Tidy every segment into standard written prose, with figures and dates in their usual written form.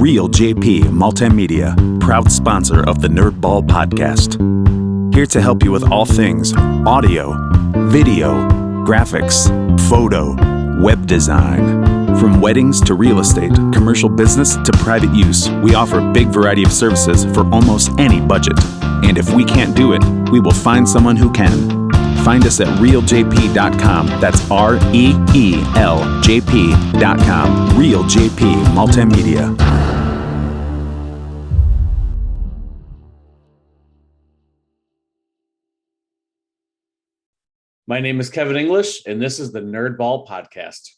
Real JP Multimedia, proud sponsor of the Nerdball Podcast. Here to help you with all things audio, video, graphics, photo, web design. From weddings to real estate, commercial business to private use, we offer a big variety of services for almost any budget. And if we can't do it, we will find someone who can. Find us at realjp.com. That's REELJP.com. Real JP Multimedia. My name is Kevin English, and this is the Nerdball Podcast.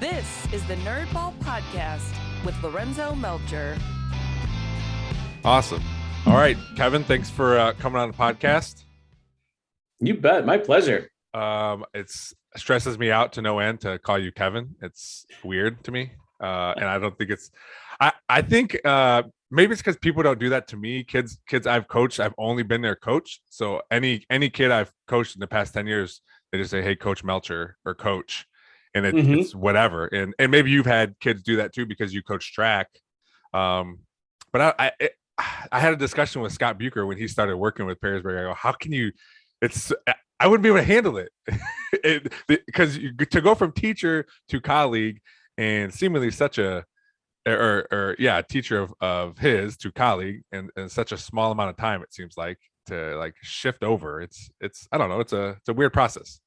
This is the Nerdball Podcast with Lorenzo Melcher. Awesome. All right, Kevin, thanks for coming on the podcast. You bet. My pleasure. It stresses me out to no end to call you Kevin. It's weird to me. And I don't think it's, I think maybe it's because people don't do that to me. Kids I've coached, I've only been their coach. So any kid I've coached in the past 10 years, they just say, hey, Coach Melcher or Coach. And it's whatever. And maybe you've had kids do that too, because you coach track. But I had a discussion with Scott Bucher when he started working with Perrysburg. I go, how can you, I wouldn't be able to handle it, because to go from teacher to colleague and seemingly such a, teacher of his to colleague in such a small amount of time, it seems like, to like shift over. It's I don't know. It's a weird process.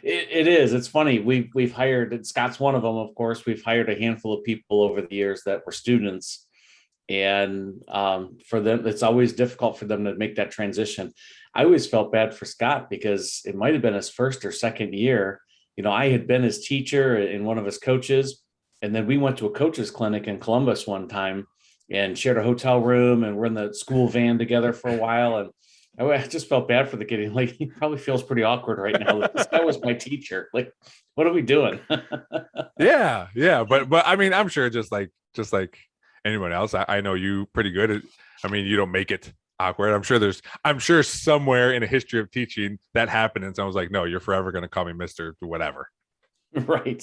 It is. It's funny. We've hired, Scott's one of them, of course. We've hired a handful of people over the years that were students, and for them, it's always difficult for them to make that transition. I always felt bad for Scott because it might have been his first or second year. You know, I had been his teacher and one of his coaches, and then we went to a coach's clinic in Columbus one time and shared a hotel room, and we're in the school van together for a while, and I just felt bad for the kid. Like, he probably feels pretty awkward right now. Like, this guy was my teacher. Like, what are we doing? Yeah. But I mean, I'm sure just like anyone else, I know you pretty good. I mean, you don't make it awkward. I'm sure somewhere in a history of teaching that happened, and someone's like, no, you're forever going to call me Mr. whatever. Right.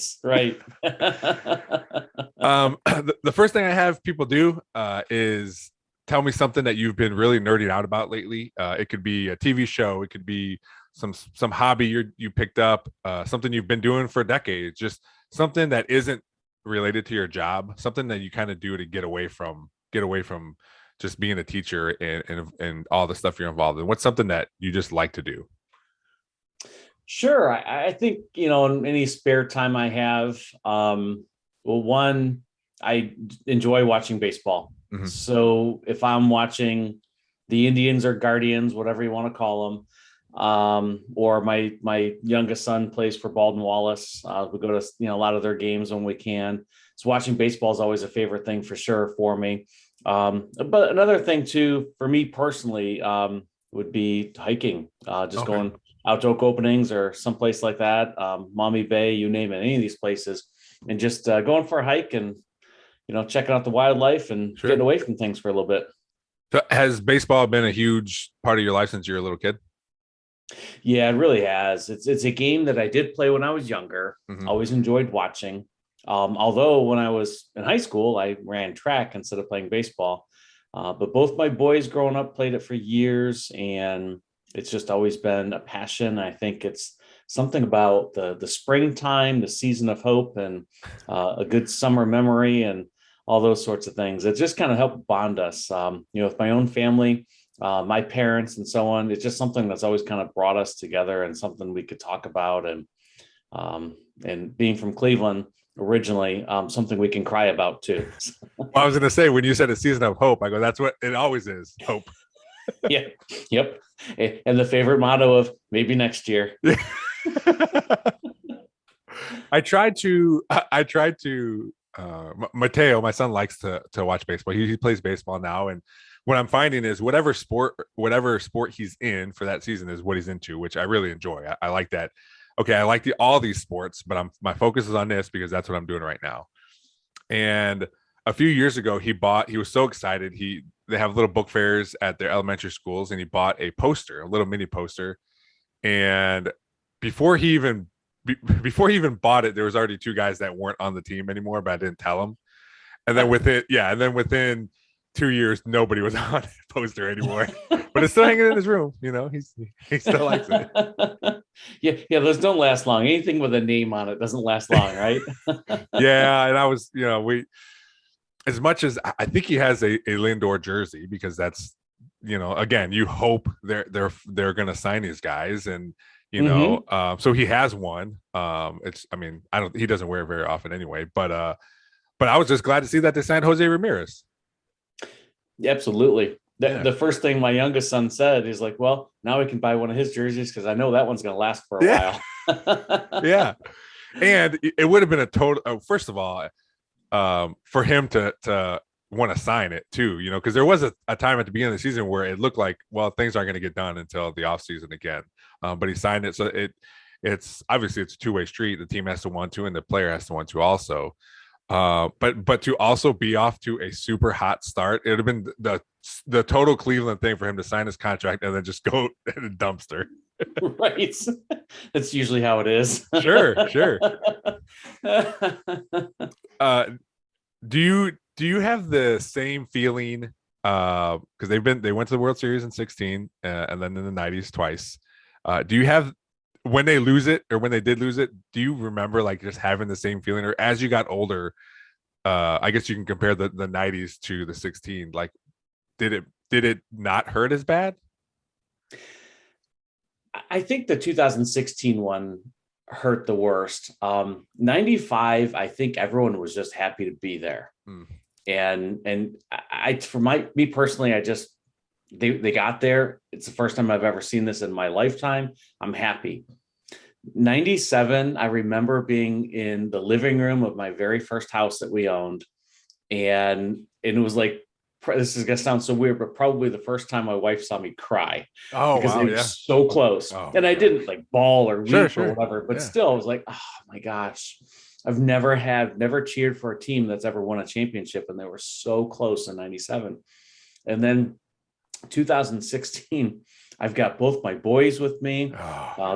The first thing I have people do is tell me something that you've been really nerding out about lately. It could be a TV show. It could be some hobby you picked up, something you've been doing for decades, just something that isn't related to your job, something that you kind of do to get away from just being a teacher and all the stuff you're involved in. What's something that you just like to do? Sure. I think, in any spare time I have, one, I enjoy watching baseball. Mm-hmm. So if I'm watching the Indians or Guardians, whatever you want to call them, or my youngest son plays for Baldwin Wallace, we go to a lot of their games when we can. So watching baseball is always a favorite thing for sure for me. But another thing too, for me personally, would be hiking, going out to oak openings or someplace like that, Maumee Bay, you name it, any of these places, and just going for a hike and checking out the wildlife and getting away from things for a little bit. So has baseball been a huge part of your life since you were a little kid? Yeah, it really has. It's a game that I did play when I was younger. Mm-hmm. Always enjoyed watching. Although when I was in high school, I ran track instead of playing baseball. But both my boys growing up played it for years, and it's just always been a passion. I think it's something about the springtime, the season of hope, and a good summer memory, and all those sorts of things. It just kind of helped bond us, with my own family, my parents, and so on. It's just something that's always kind of brought us together, and something we could talk about. And being from Cleveland originally, something we can cry about too. Well, I was going to say, when you said a season of hope, I go, that's what it always is, hope. Yeah. Yep. And the favorite motto of maybe next year. I tried to Mateo, my son, likes to watch baseball. He plays baseball now, and what I'm finding is whatever sport he's in for that season is what he's into, which I really enjoy. I like that. Okay, I like all these sports, but my focus is on this because that's what I'm doing right now. And a few years ago, he was so excited. They have little book fairs at their elementary schools, and he bought a poster, a little mini poster. And before he even bought it, there was already two guys that weren't on the team anymore, but I didn't tell him. And then within 2 years, nobody was on the poster anymore. But it's still hanging in his room. He still likes it. Yeah, those don't last long. Anything with a name on it doesn't last long, right? Yeah, and I was, as much as I think he has a Lindor jersey, because that's, again, you hope they're going to sign these guys, and so he has one. He doesn't wear it very often anyway, but I was just glad to see that they signed Jose Ramirez. Absolutely. The first thing my youngest son said is like, well, now we can buy one of his jerseys because I know that one's going to last for a while. Yeah. And it would have been a total, first of all, for him to want to sign it too, because there was a time at the beginning of the season where it looked like, well, things aren't going to get done until the offseason again. But he signed it. So it's obviously it's a two-way street. The team has to want to, and the player has to want to also. But to also be off to a super hot start, it would have been the total Cleveland thing for him to sign his contract and then just go in a dumpster. Right. That's usually how it is. Sure. Do you have the same feeling? Because they went to the World Series in 2016 and then in the 90s twice. Do you have, when they lose it, or when they did lose it, do you remember like just having the same feeling? Or as you got older, I guess you can compare the 90s to the 16. Like, did it not hurt as bad? I think the 2016 one hurt the worst. 95, I think everyone was just happy to be there. And I, for me personally, they got there. It's the first time I've ever seen this in my lifetime. I'm happy. 97, I remember being in the living room of my very first house that we owned. And it was like, this is going to sound so weird, but probably the first time my wife saw me cry. Oh, because wow, it was so close. And I didn't like bawl or weep or whatever, but still I was like, oh my gosh, I've never cheered for a team that's ever won a championship. And they were so close in 97. And then 2016, I've got both my boys with me.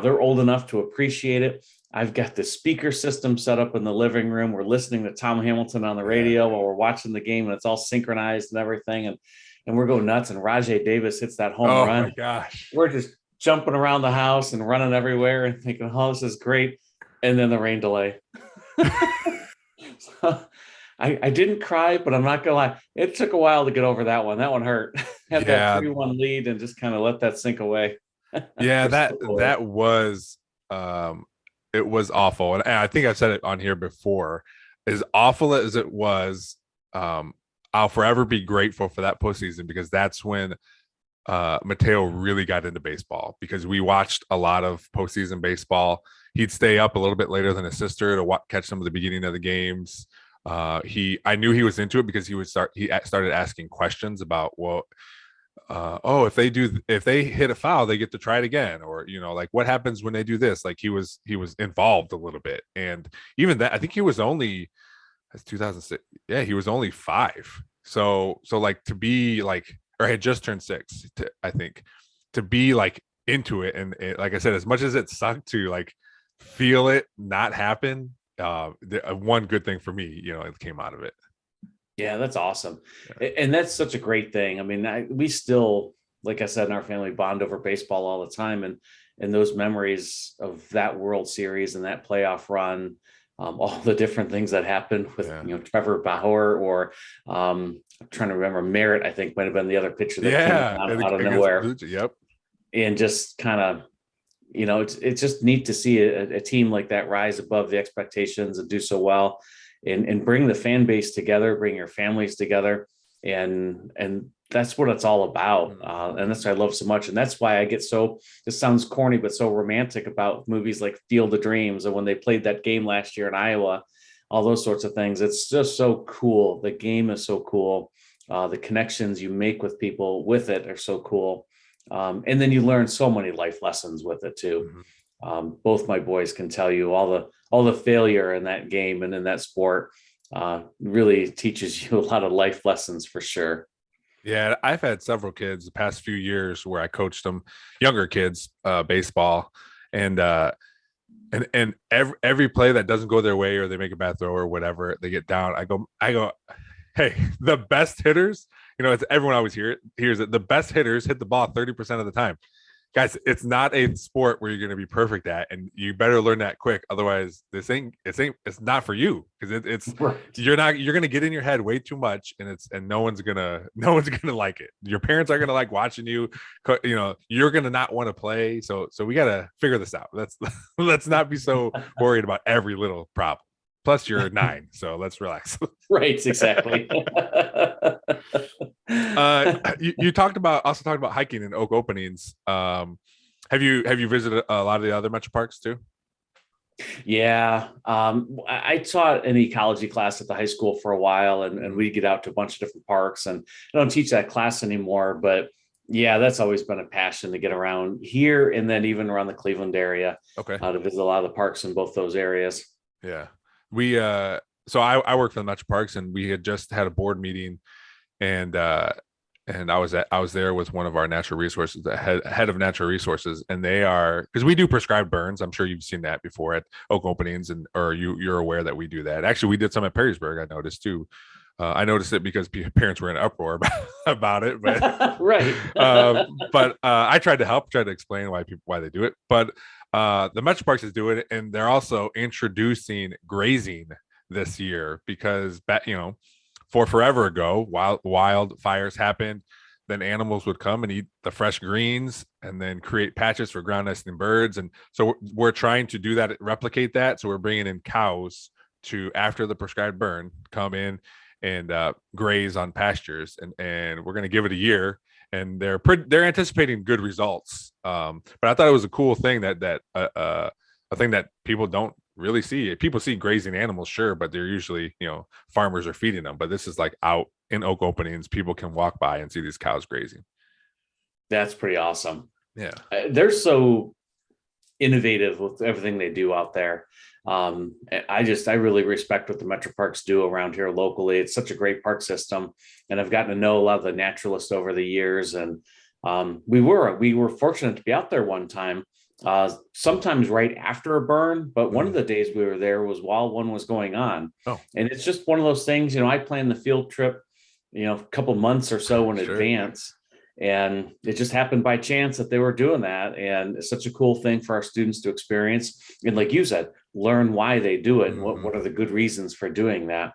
They're old enough to appreciate it. I've got the speaker system set up in the living room. We're listening to Tom Hamilton on the radio while we're watching the game, and it's all synchronized and everything. And we're going nuts. And Rajai Davis hits that home run. Oh my gosh. We're just jumping around the house and running everywhere and thinking, oh, this is great. And then the rain delay. So I didn't cry, but I'm not gonna lie. It took a while to get over that one. That one hurt. Had that 3-1 lead and just kind of let that sink away. Yeah, that was it was awful. And I think I've said it on here before. As awful as it was, I'll forever be grateful for that postseason, because that's when Mateo really got into baseball, because we watched a lot of postseason baseball. He'd stay up a little bit later than his sister to catch some of the beginning of the games. I knew he was into it because he started asking questions about, if they hit a foul, they get to try it again, or like what happens when they do this. Like he was involved a little bit. And even that, I think he was only, that's 2006. Yeah, he was only 5. So like to be like, or had just turned 6, I think, to be like into it. And like I said, as much as it sucked to like feel it not happen, one good thing for me, it came out of it. Yeah, that's awesome. Yeah. And that's such a great thing. I mean, we still, like I said, in our family bond over baseball all the time. And those memories of that World Series and that playoff run, all the different things that happened with, Trevor Bauer, or I'm trying to remember, Merritt, I think might have been the other pitcher that came out of nowhere. Yep. And just kind of, it's just neat to see a team like that rise above the expectations and do so well, and bring the fan base together, bring your families together. And that's what it's all about. And that's what I love so much. And that's why I get this sounds corny, but so romantic about movies like Field of Dreams, and when they played that game last year in Iowa, all those sorts of things. It's just so cool. The game is so cool. The connections you make with people with it are so cool. And then you learn so many life lessons with it too. Both my boys can tell you all the failure in that game and in that sport. really teaches you a lot of life lessons for sure. Yeah, I've had several kids the past few years where I coached them, younger kids, baseball, and every play that doesn't go their way or they make a bad throw or whatever, they get down. I go, hey, the best hitters, it's everyone always hears it. The best hitters hit the ball 30% of the time. Guys, it's not a sport where you're going to be perfect at, and you better learn that quick. Otherwise, it's not for you, because it's Right. you're going to get in your head way too much, and no one's gonna like it. Your parents are going to like watching you. You're going to not want to play. So we got to figure this out. Let's not be so worried about every little problem. Plus, you're 9, so let's relax. Right, exactly. You also talked about hiking and Oak Openings. Have you visited a lot of the other metro parks too? Yeah. I taught an ecology class at the high school for a while, and we get out to a bunch of different parks, and I don't teach that class anymore, but yeah, that's always been a passion to get around here and then even around the Cleveland area. Okay. To visit a lot of the parks in both those areas. Yeah. So I work for the Metro Parks, and we had just had a board meeting, and I was there with one of our natural resources, the head of natural resources, and they are, because we do prescribed burns. I'm sure you've seen that before at Oak Openings, or you're aware that we do that. Actually, we did some at Perrysburg, I noticed too. I noticed it because parents were in uproar about it, but right. But I tried to explain why they do it. But the Metro Parks is doing it, and they're also introducing grazing this year, because for forever ago, wildfires happened, then animals would come and eat the fresh greens and then create patches for ground nesting birds. And so we're trying to do that, replicate that. So we're bringing in cows to, after the prescribed burn, come in and graze on pastures, and we're going to give it a year, and they're anticipating good results. But I thought it was a cool thing that a thing that people don't really see. People see grazing animals, sure, but they're usually, farmers are feeding them. But this is like out in Oak Openings, people can walk by and see these cows grazing. That's pretty awesome. Yeah, they're so innovative with everything they do out there. I really respect what the Metro Parks do around here locally. It's such a great park system, and I've gotten to know a lot of the naturalists over the years. And we were fortunate to be out there one time, sometimes right after a burn, but one of the days we were there was while one was going on. Oh. And it's just one of those things. I planned the field trip, a couple months or so in advance. And it just happened by chance that they were doing that. And it's such a cool thing for our students to experience. And like you said, learn why they do it and what are the good reasons for doing that.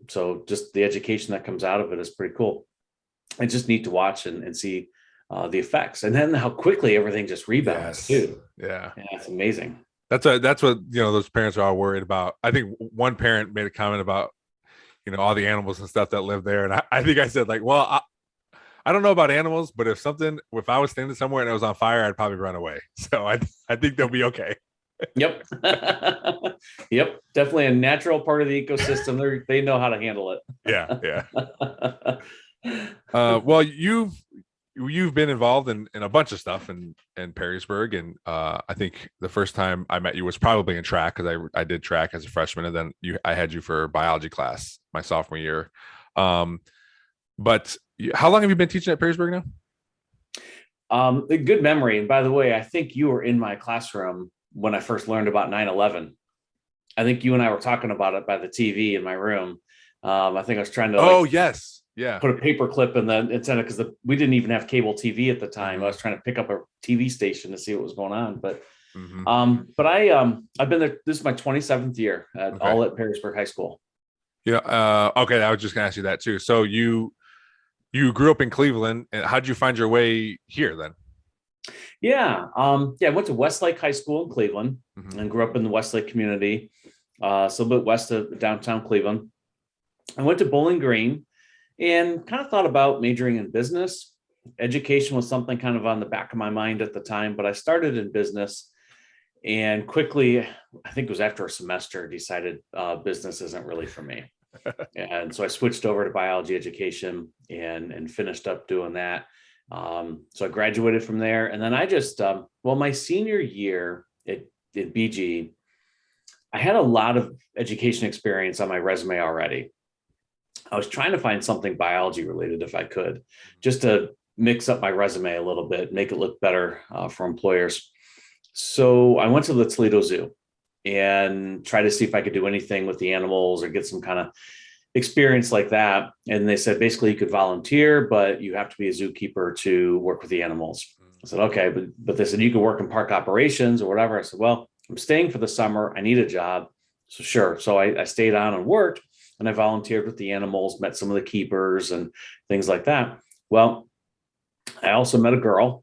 So just the education that comes out of it is pretty cool. It's just neat to watch and see the effects, and then how quickly everything just rebounds too. Yeah, it's amazing. That's what those parents are all worried about. I think one parent made a comment about all the animals and stuff that live there, and I think I said, like, well, I don't know about animals, but if I was standing somewhere and it was on fire, I'd probably run away. So I think they'll be okay. Yep. Yep. Definitely a natural part of the ecosystem. They know how to handle it. Yeah. Well, you've been involved in a bunch of stuff in Perrysburg, and I think the first time I met you was probably in track, because I did track as a freshman, and then I had you for biology class my sophomore year. But how long have you been teaching at Perrysburg now? A good memory. And by the way, I think you were in my classroom when I first learned about 9/11. I think you and I were talking about it by the TV in my room. I think I was trying to yes. Yeah. Put a paper clip in the antenna, because we didn't even have cable TV at the time. I was trying to pick up a TV station to see what was going on. But but I've been there. This is my 27th year all at Perrysburg High School. Yeah. Okay. I was just gonna ask you that too. So you grew up in Cleveland, and how'd you find your way here then? Yeah. I went to Westlake High School in Cleveland and grew up in the Westlake community, so a bit west of downtown Cleveland. I went to Bowling Green and kind of thought about majoring in business. Education was something kind of on the back of my mind at the time, but I started in business and quickly, I think it was after a semester, decided business isn't really for me. And so I switched over to biology education and finished up doing that. So I graduated from there. And then I just, my senior year at BG, I had a lot of education experience on my resume already. I was trying to find something biology related if I could, just to mix up my resume a little bit, make it look better for employers. So I went to the Toledo Zoo and tried to see if I could do anything with the animals or get some kind of experience like that. And they said basically you could volunteer, but you have to be a zookeeper to work with the animals. I said, okay, but they said you can work in park operations or whatever. I said, well, I'm staying for the summer. I need a job. So sure. So I stayed on and worked, and I volunteered with the animals, met some of the keepers and things like that. Well, I also met a girl.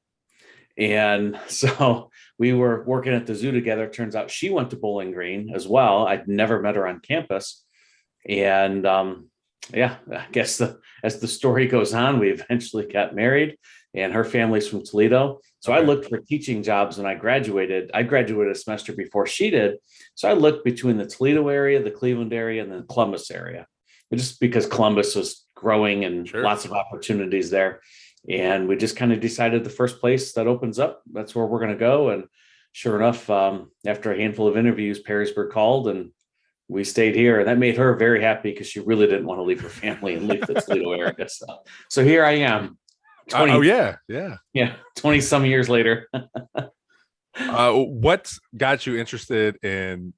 And so we were working at the zoo together. Turns out she went to Bowling Green as well. I'd never met her on campus. And yeah, I guess as the story goes on, we eventually got married, and her family's from Toledo. So I looked for teaching jobs when I graduated. I graduated a semester before she did. So I looked between the Toledo area, the Cleveland area, and the Columbus area, just because Columbus was growing and lots of opportunities there. And we just kind of decided the first place that opens up, that's where we're going to go. And sure enough, after a handful of interviews, Perrysburg called, and we stayed here. And that made her very happy because she really didn't want to leave her family and leave the Toledo area. So here I am. 20 some years later. What got you interested in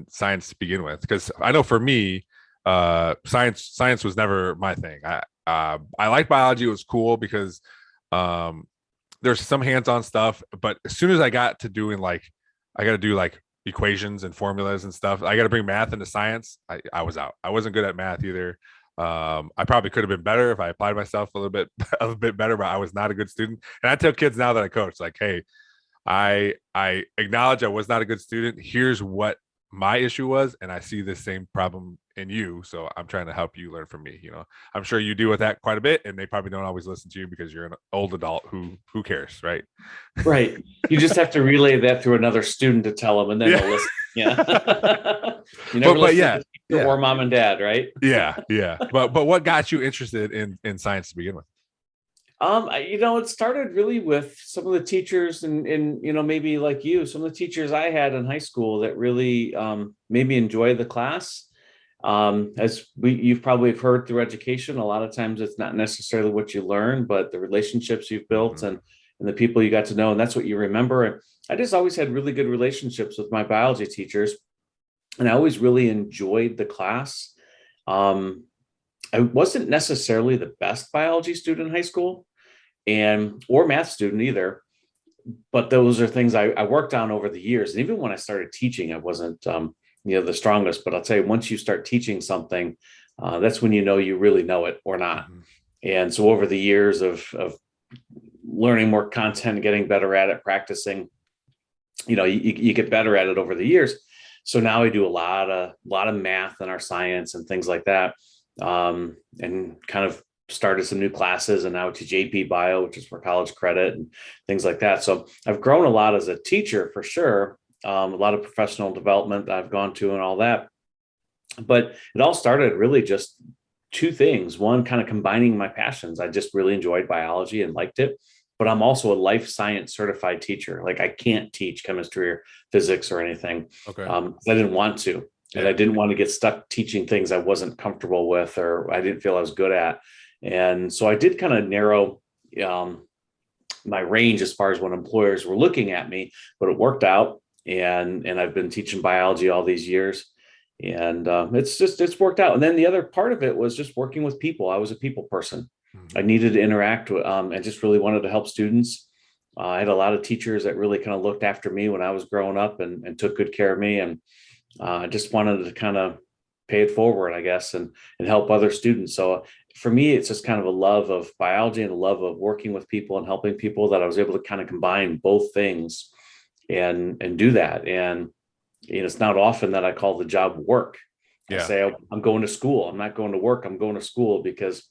science to begin with? Because I know for me, science was never my thing. I liked biology. It was cool because there's some hands-on stuff, but as soon as I got to doing I got to do equations and formulas and stuff, I got to bring math into science. I was out. I wasn't good at math either. I probably could have been better if I applied myself a little bit better, but I was not a good student. And I tell kids now that I coach, hey, I acknowledge I was not a good student. Here's what my issue was, and I see the same problem in you, so I'm trying to help you learn from me. I'm sure you deal with that quite a bit, and they probably don't always listen to you because you're an old adult who cares, right? Right. You just have to relay that through another student to tell them, and then they'll listen. Yeah. You never listen to or mom and dad, right? Yeah. But what got you interested in science to begin with? It started really with some of the teachers and maybe like you, some of the teachers I had in high school that really made me enjoy the class. As you've probably heard through education, a lot of times it's not necessarily what you learn, but the relationships you've built and the people you got to know, and that's what you remember. And I just always had really good relationships with my biology teachers, and I always really enjoyed the class. I wasn't necessarily the best biology student in high school or math student either, but those are things I worked on over the years. And even when I started teaching, I wasn't the strongest, but I'll tell you, once you start teaching something, that's when you really know it or not. And so over the years of learning more content, getting better at it, practicing, you get better at it over the years. So now I do a lot of math in our science and things like that, and kind of started some new classes, and now I teach AP Bio, which is for college credit and things like that. So I've grown a lot as a teacher for sure. A lot of professional development that I've gone to and all that. But it all started really just two things. One, kind of combining my passions. I just really enjoyed biology and liked it, but I'm also a life science certified teacher. I can't teach chemistry or physics or anything. Okay. I didn't want to. And I didn't want to get stuck teaching things I wasn't comfortable with or I didn't feel I was good at. And so I did kind of narrow my range as far as when employers were looking at me, but it worked out. And I've been teaching biology all these years, and it's worked out. And then the other part of it was just working with people. I was a people person. I needed to interact with, I just really wanted to help students. I had a lot of teachers that really kind of looked after me when I was growing up and took good care of me. And I just wanted to kind of pay it forward, I guess, and help other students. So for me, it's just kind of a love of biology and a love of working with people and helping people that I was able to kind of combine both things and do that. And it's not often that I call the job work. I say, oh, I'm going to school. I'm not going to work. I'm going to school because,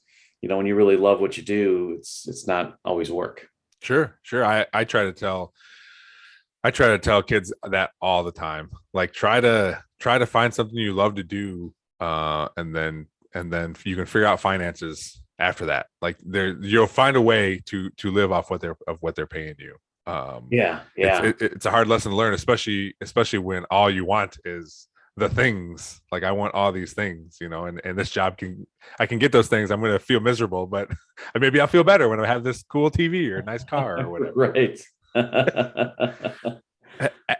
when you really love what you do, it's not always work. Sure. I try to tell kids that all the time. Try to find something you love to do, and then you can figure out finances after that. You'll find a way to live off what they're paying you. It's a hard lesson to learn, especially when all you want is the things. Like I want all these things, and this job I can get those things. I'm going to feel miserable, but maybe I'll feel better when I have this cool TV or a nice car or whatever. Right.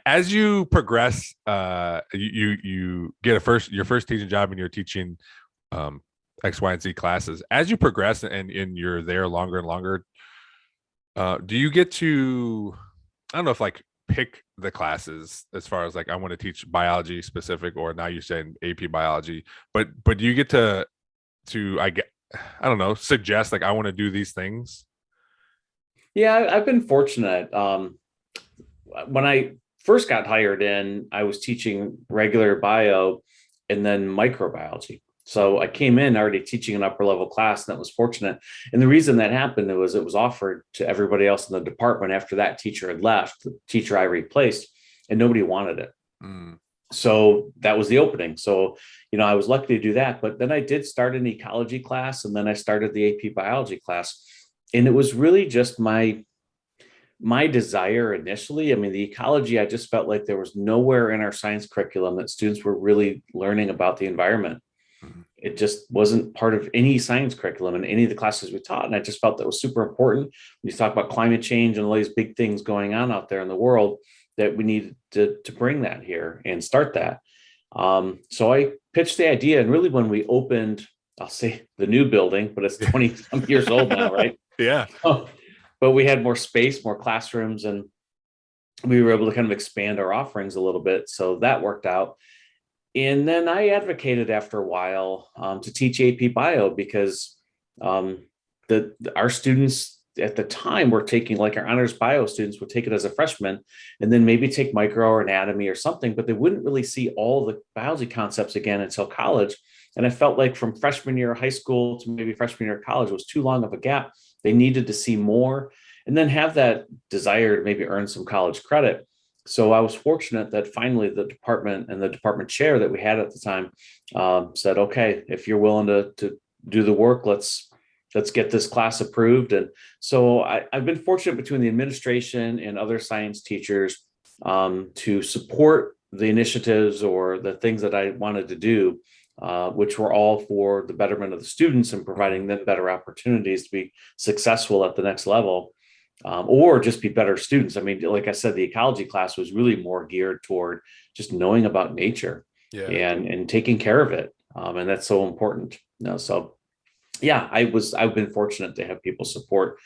As you progress, you get your first teaching job, and you're teaching X, Y, and Z classes. As you progress and you're there longer and longer, do you get to, I don't know if like pick the classes as far as like I want to teach biology specific, or now you're saying AP biology, but do you get to I don't know, suggest like I want to do these things? Yeah, I've been fortunate. When I first got hired in, I was teaching regular bio and then microbiology. So I came in already teaching an upper level class, and that was fortunate. And the reason that happened was it was offered to everybody else in the department after that teacher had left, the teacher I replaced, and nobody wanted it. So that was the opening. So, I was lucky to do that. But then I did start an ecology class, and then I started the AP biology class. And it was really just my desire initially. I mean, the ecology, I just felt like there was nowhere in our science curriculum that students were really learning about the environment. It just wasn't part of any science curriculum in any of the classes we taught. And I just felt that was super important. When you talk about climate change and all these big things going on out there in the world, that we needed to bring that here and start that. So I pitched the idea, and really when we opened, I'll say the new building, but it's 20 some years old now, right? Yeah. But we had more space, more classrooms, and we were able to kind of expand our offerings a little bit. So that worked out. And then I advocated after a while to teach AP Bio, because our students at the time were taking, like our honors bio students would take it as a freshman and then maybe take micro or anatomy or something, but they wouldn't really see all the biology concepts again until college. And I felt like from freshman year of high school to maybe freshman year of college was too long of a gap. They needed to see more and then have that desire to maybe earn some college credit. So I was fortunate that finally the department and the department chair that we had at the time said, okay, if you're willing to do the work, let's get this class approved. And so I've been fortunate between the administration and other science teachers to support the initiatives or the things that I wanted to do, which were all for the betterment of the students and providing them better opportunities to be successful at the next level. Or just be better students. I mean, like I said, the ecology class was really more geared toward just knowing about nature and taking care of it. And that's so important. So yeah, I've been fortunate to have people support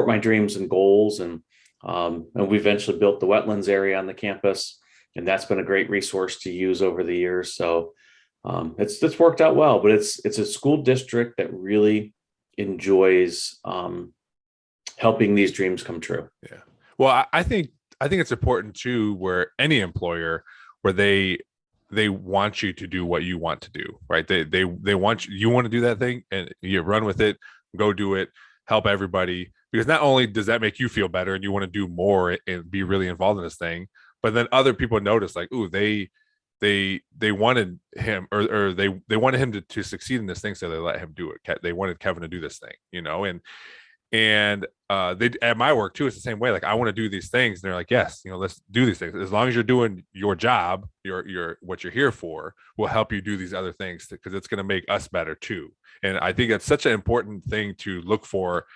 my dreams and goals. And we eventually built the wetlands area on the campus, and that's been a great resource to use over the years. So it's worked out well, but it's a school district that really enjoys helping these dreams come true. Yeah. Well, I think it's important too, where any employer, where they want you to do what you want to do, right? They want you want to do that thing, and you run with it, go do it, help everybody, because not only does that make you feel better and you want to do more and be really involved in this thing, but then other people notice like, ooh, they wanted him or they wanted him to succeed in this thing, so they let him do it. They wanted Kevin to do this thing, and they at my work too, it's the same way. Like I want to do these things, and they're like, yes, let's do these things. As long as you're doing your job, your what you're here for, will help you do these other things, because it's going to make us better too. And I think that's such an important thing to look for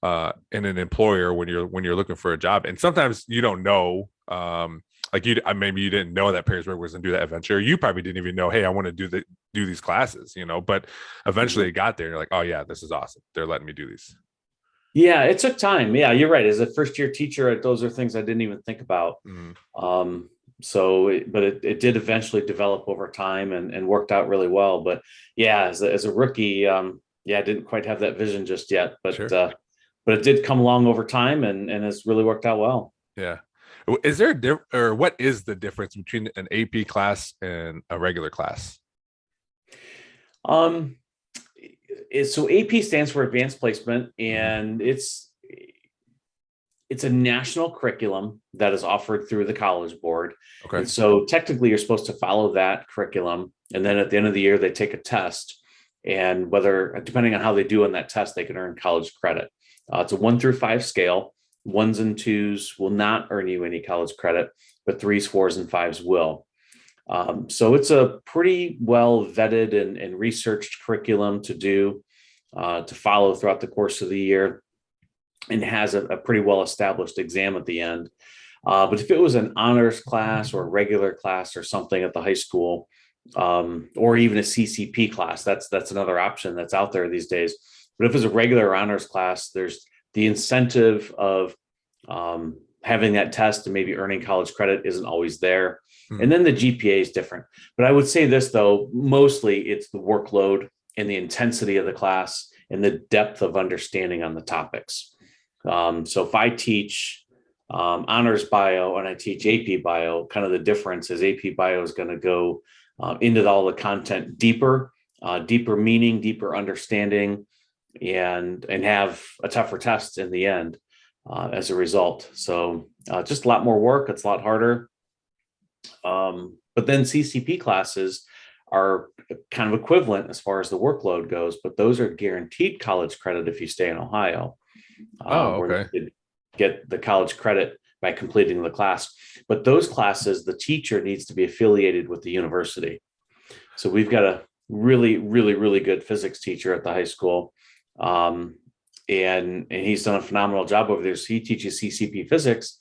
in an employer when you're looking for a job. And sometimes you don't know, like maybe you didn't know that Perrysburg was going to do that adventure. You probably didn't even know, hey, I want to do these classes, but eventually it got there. And you're like, oh yeah, this is awesome. They're letting me do these. Yeah, it took time. Yeah, you're right. As a first year teacher, those are things I didn't even think about. But it did eventually develop over time and worked out really well. But yeah, as a rookie, I didn't quite have that vision just yet. But sure. But it did come along over time, and it's really worked out well. Yeah. Is there what is the difference between an AP class and a regular class? So AP stands for Advanced Placement, and it's a national curriculum that is offered through the College Board. Okay. And so technically you're supposed to follow that curriculum. And then at the end of the year, they take a test, and depending on how they do on that test, they can earn college credit. It's a 1 through 5 scale. 1s and 2s will not earn you any college credit, but 3s, 4s, and 5s will. So it's a pretty well vetted and researched curriculum to do, to follow throughout the course of the year, and has a pretty well established exam at the end. But if it was an honors class or a regular class or something at the high school, or even a CCP class, that's another option that's out there these days. But if it's a regular honors class, there's the incentive of having that test and maybe earning college credit isn't always there. And then the GPA is different. But I would say this, though, mostly it's the workload and the intensity of the class and the depth of understanding on the topics. So if I teach honors bio and I teach AP bio, kind of the difference is AP bio is going to go into all the content deeper, deeper meaning, deeper understanding, and have a tougher test in the end as a result. So just a lot more work. It's a lot harder. But then CCP classes are kind of equivalent as far as the workload goes, but those are guaranteed college credit if you stay in Ohio. Where you get the college credit by completing the class. But those classes, the teacher needs to be affiliated with the university. So we've got a really, really, really good physics teacher at the high school. And he's done a phenomenal job over there. So he teaches CCP physics,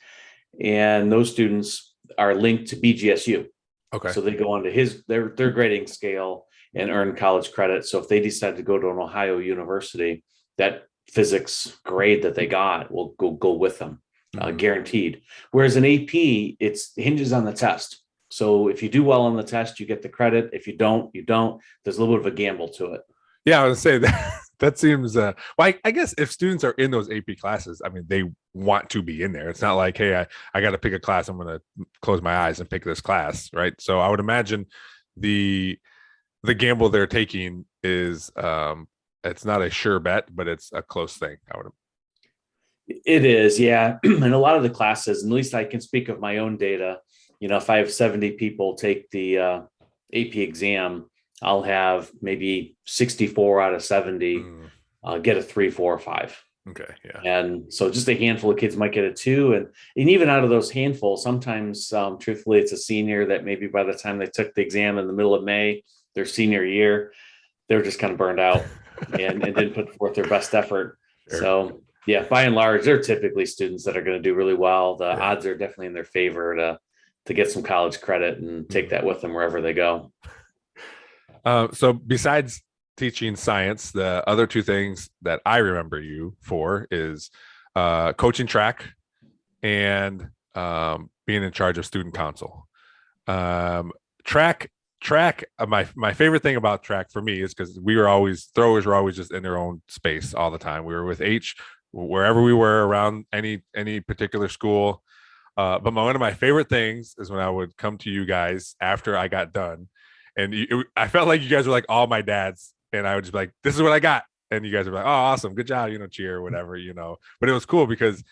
and those students are linked to BGSU. Okay. So they go on to their grading scale and earn college credit. So if they decide to go to an Ohio university, that physics grade that they got will go with them, guaranteed. Whereas an AP, it hinges on the test. So if you do well on the test, you get the credit. If you don't, you don't. There's a little bit of a gamble to it. Yeah, I would say that that seems well, I guess if students are in those AP classes, I mean, they want to be in there. It's not like, hey, I got to pick a class. I'm going to close my eyes and pick this class, right? So I would imagine the gamble they're taking is it's not a sure bet, but it's a close thing. It is, yeah. And a lot of the classes, and at least I can speak of my own data. If I have 70 people take the AP exam, I'll have maybe 64 out of 70 get a 3, 4, or 5. Okay, yeah. And so just a handful of kids might get a 2, and even out of those handful, sometimes, truthfully, it's a senior that maybe by the time they took the exam in the middle of May, their senior year, they're just kind of burned out and didn't put forth their best effort. Sure. So yeah, by and large, they're typically students that are going to do really well. The odds are definitely in their favor to get some college credit and take that with them wherever they go. So besides teaching science, the other two things that I remember you for is coaching track and being in charge of student council. Track. My favorite thing about track for me is because throwers were always just in their own space all the time. We were with H wherever we were around any particular school. But one of my favorite things is when I would come to you guys after I got done, and I felt like you guys were like all my dads, and I would just be like, "This is what I got," and you guys were like, "Oh, awesome, good job," cheer or whatever, But it was cool because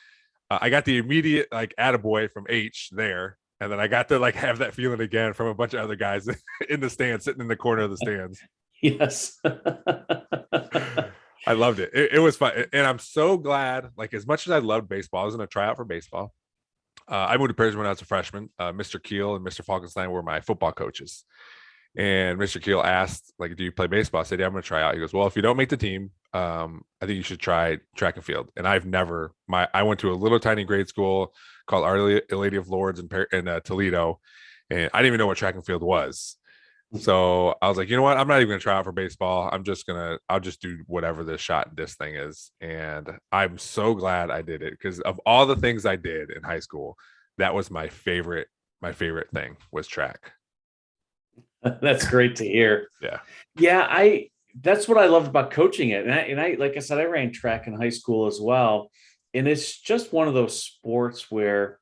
I got the immediate like attaboy from H there, and then I got to like have that feeling again from a bunch of other guys in the stands, sitting in the corner of the stands. Yes. I loved it. It was fun, and I'm so glad. Like as much as I loved baseball, I was going to try out for baseball. I moved to Perrysburg when I was a freshman. Mr. Keel and Mr. Falkenstein were my football coaches. And Mr. Keel asked, like, do you play baseball? I said, yeah, I'm going to try out. He goes, well, if you don't make the team, I think you should try track and field. And I went to a little tiny grade school called Our Lady of Lourdes in Toledo. And I didn't even know what track and field was. So I was like, you know what? I'm not even going to try out for baseball. I'll just do whatever this shot and this thing is. And I'm so glad I did it because of all the things I did in high school, that was my favorite thing was track. That's great to hear. Yeah. Yeah. That's what I loved about coaching it. And I, like I said, I ran track in high school as well. And it's just one of those sports where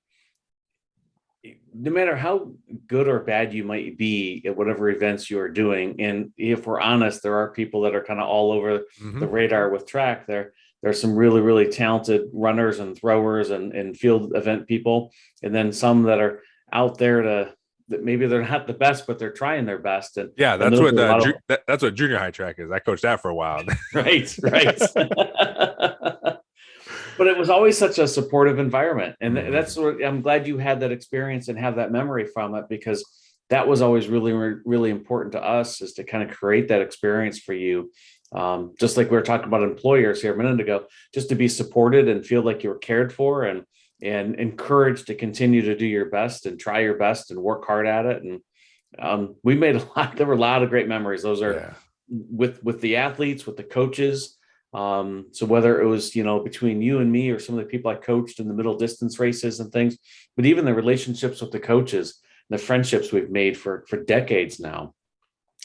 no matter how good or bad you might be at whatever events you are doing, and if we're honest, there are people that are kind of all over the radar with track. There's some really, really talented runners and throwers and field event people. And then some that are out there that maybe they're not the best, but they're trying their best. And yeah, that's what junior high track is. I coached that for a while. Right. But it was always such a supportive environment. And that's what I'm glad you had that experience and have that memory from it, because that was always really, really important to us, is to kind of create that experience for you. Just like we were talking about employers here a minute ago, just to be supported and feel like you were cared for, and encouraged to continue to do your best and try your best and work hard at it. And we made there were a lot of great memories. Those are with the athletes, with the coaches. So whether it was, between you and me or some of the people I coached in the middle distance races and things, but even the relationships with the coaches, the friendships we've made for decades now,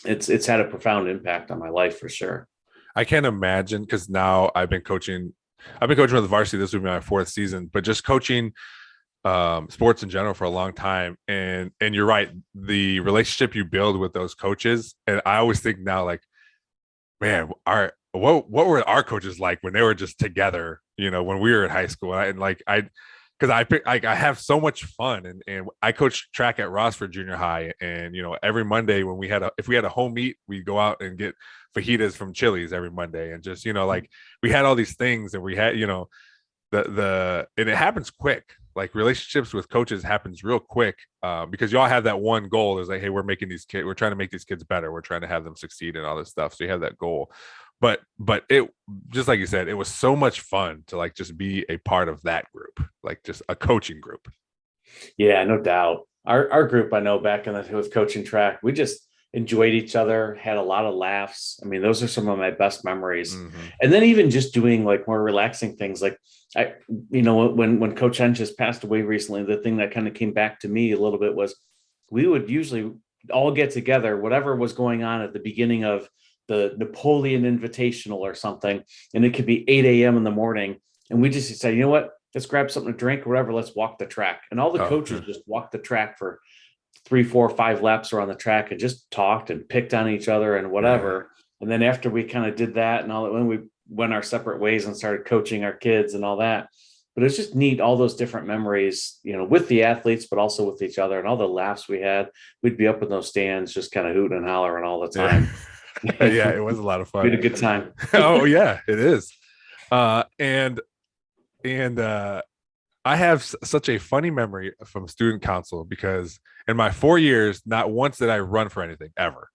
it's had a profound impact on my life for sure. I can't imagine, because now I've been coaching with the varsity. This will be my 4th season, but just coaching sports in general for a long time. And you're right, the relationship you build with those coaches. And I always think now, like, man, what were our coaches like when they were just together, when we were in high school? Because I have so much fun, and I coached track at Rossford Junior High, and every Monday when if we had a home meet, we'd go out and get fajitas from Chili's every Monday, and just like we had all these things, and we had and it happens quick. Like, relationships with coaches happens real quick, because you all have that one goal. Is like, hey, we're trying to make these kids better. We're trying to have them succeed and all this stuff. So you have that goal. But it, just like you said, it was so much fun to like just be a part of that group, like just a coaching group. Yeah, no doubt. Our group, I know, back in the with coaching track, we just enjoyed each other, had a lot of laughs. I mean, those are some of my best memories. Mm-hmm. And then even just doing like more relaxing things, like when Coach Hench just passed away recently, the thing that kind of came back to me a little bit was we would usually all get together, whatever was going on at the beginning of the Napoleon Invitational or something, and it could be 8 a.m. in the morning, and we just say, you know what, let's grab something to drink or whatever, let's walk the track. And all the coaches just walked the track for 3, 4, 5 laps around the track and just talked and picked on each other and whatever. And then after we kind of did that and all that, when we went our separate ways and started coaching our kids and all that. But it's just neat, all those different memories, with the athletes, but also with each other, and all the laughs we had. We'd be up in those stands just kind of hooting and hollering all the time. Yeah, it was a lot of fun. We had a good time. Oh yeah, it is. And I have such a funny memory from student council, because in my 4 years, not once did I run for anything ever.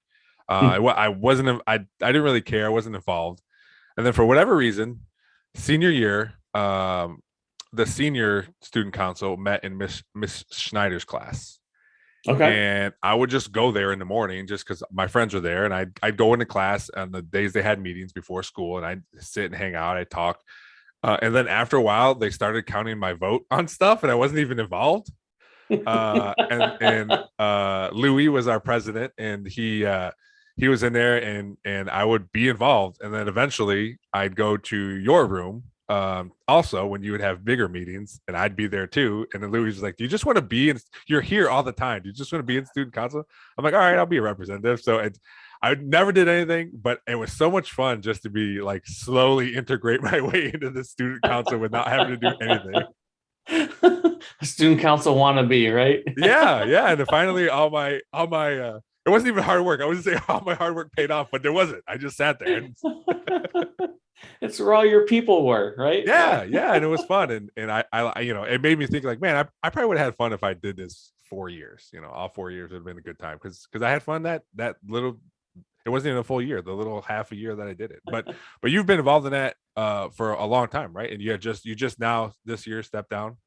I didn't really care. I wasn't involved. And then for whatever reason, senior year, the senior student council met in Miss Schneider's class. Okay. And I would just go there in the morning just because my friends were there, and I'd go into class on the days they had meetings before school, and I'd sit and hang out. I'd talk. And then after a while, they started counting my vote on stuff, and I wasn't even involved. And Louis was our president, and he was in there, and I would be involved. And then eventually I'd go to your room, also when you would have bigger meetings, and I'd be there too. And then Louis was like, do you just want to be in, you're here all the time, do you just want to be in student council? I'm like, all right, I'll be a representative. So I never did anything, but it was so much fun just to be like slowly integrate my way into the student council without having to do anything. Student council wannabe, right? Yeah. And then finally all my it wasn't even hard work. I wouldn't say all my hard work paid off, but there wasn't. I just sat there. It's where all your people were, right? Yeah, and it was fun, and I it made me think like, man, I probably would have had fun if I did this 4 years. All 4 years would have been a good time because I had fun that little. It wasn't even a full year, the little half a year that I did it. But you've been involved in that for a long time, right? And you just now this year stepped down.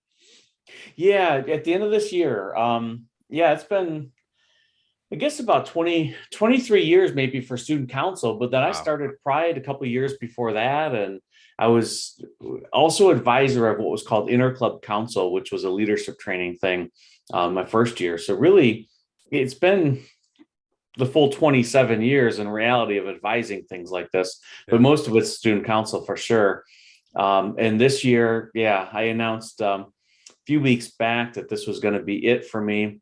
Yeah, at the end of this year. It's been, I guess, about 23 years maybe for student council, but then I started Pride a couple of years before that. And I was also advisor of what was called Interclub Council, which was a leadership training thing my first year. So really, it's been the full 27 years in reality of advising things like this, but most of it's student council for sure. And this year, I announced a few weeks back that this was going to be it for me.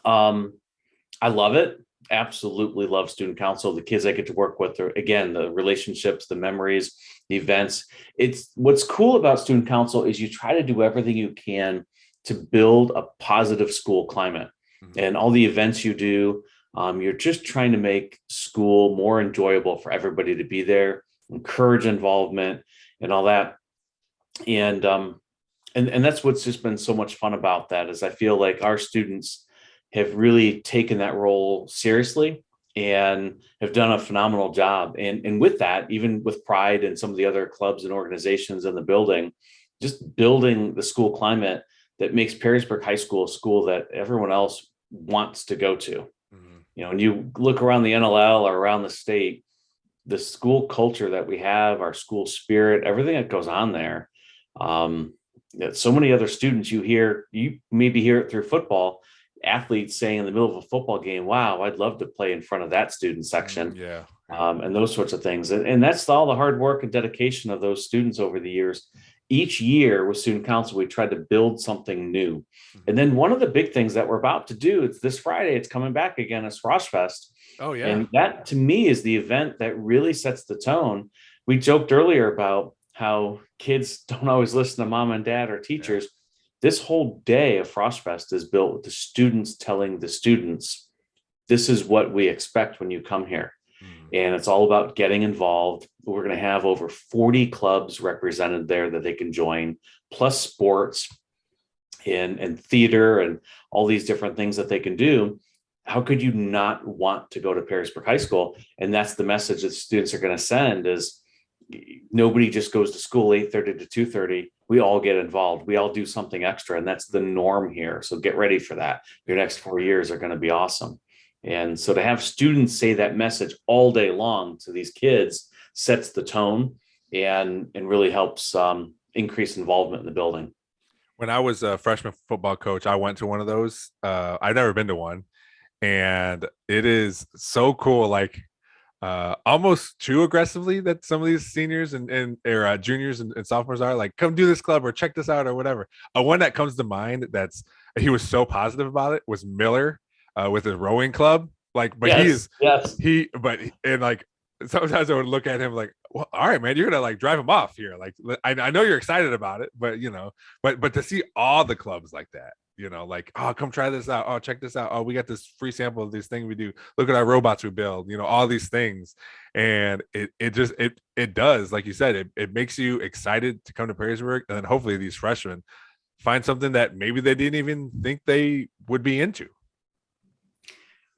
I love it. Absolutely love student council. The kids I get to work with, again, the relationships, the memories, the events. It's what's cool about student council is you try to do everything you can to build a positive school climate. Mm-hmm. And all the events you do, you're just trying to make school more enjoyable for everybody to be there, encourage involvement and all that. And that's what's just been so much fun about that is I feel like our students have really taken that role seriously and have done a phenomenal job. And with that, even with Pride and some of the other clubs and organizations in the building, just building the school climate that makes Perrysburg High School a school that everyone else wants to go to. When you look around the NLL or around the state, the school culture that we have, our school spirit, everything that goes on there. So many other students you maybe hear it through football, athletes saying in the middle of a football game, wow, I'd love to play in front of that student section. And those sorts of things. And that's all the hard work and dedication of those students over the years. Each year with student council, we tried to build something new. And then one of the big things that we're about to do, it's this Friday, it's coming back again, is froshfest. Oh, yeah. And that to me is the event that really sets the tone. We joked earlier about how kids don't always listen to mom and dad or teachers. This whole day of froshfest is built with the students telling the students, this is what we expect when you come here. And it's all about getting involved. We're going to have over 40 clubs represented there that they can join, plus sports and theater and all these different things that they can do. How could you not want to go to Perrysburg High School? And that's the message that students are going to send is nobody just goes to school 8:30 to 2:30. We all get involved. We all do something extra. And that's the norm here. So get ready for that. Your next 4 years are going to be awesome. And so to have students say that message all day long to these kids sets the tone and really helps increase involvement in the building. When I was a freshman football coach, I went to one of those. I've never been to one. And it is so cool, like almost too aggressively that some of these seniors and juniors and sophomores are like, come do this club or check this out or whatever. One that comes to mind he was so positive about it was Miller. With his rowing club, like, but like sometimes I would look at him like, well, all right, man, you're gonna like drive him off here. Like, I know you're excited about it, but but to see all the clubs like that, like, oh, come try this out. Oh, check this out. Oh, we got this free sample of these things we do. Look at our robots we build. All these things, and it does, like you said, it makes you excited to come to Perrysburg, and then hopefully these freshmen find something that maybe they didn't even think they would be into.